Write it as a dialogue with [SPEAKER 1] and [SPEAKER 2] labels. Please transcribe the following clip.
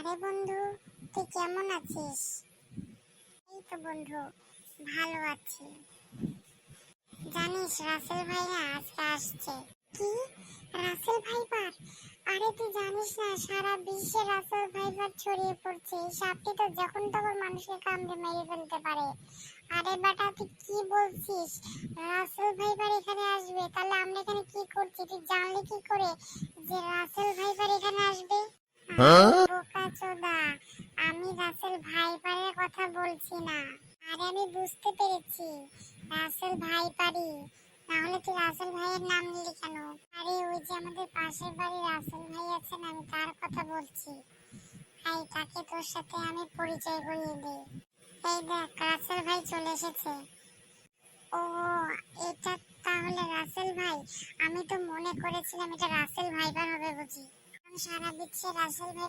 [SPEAKER 1] আরে বন্ধু, তুই কেমন আছিস? এই তো বন্ধু, ভালো আছি। জানিস রাসেল ভাই না আজকে আসছে। কি? Russell viper? আরে তুই জানিস না সারা বিশ্বে রাসেল ভাইপার ছড়িয়ে পড়ছে। এই সাপটি তো যখন তখন মানুষকে কামড়ে মেরে ফেলতে পারে। আরে বেটা তুই কি বলছিস? রাসেল ভাইপার এখানে আসবে? তাহলে আমরা এখানে কি করছি? তুই জানলি কি করে যে রাসেল ভাইপার এখানে আসবে? বোকাচোদা, আমি রাসেল ভাইপারের কথা বলছি না। আরে আমি বুঝতে পেরেছি, রাসেল ভাইপারই। তাহলে তুই রাসেল ভাইয়ের নাম নিলি কেন? আরে ওই যে আমাদের পাশের বাড়ি রাসেল ভাই আছে না, আমি তার কথা বলছি। ভাই তাকে তোর সাথে আমি পরিচয় করিয়ে দিই। এই দেখ রাসেল ভাই চলে এসেছে। ও, এটা তাহলে রাসেল ভাই। আমি তো মনে করেছিলাম এটা রাসেল ভাইপার হবে বুঝি। কারণ সারা বিশ্বে রাসেল ভাই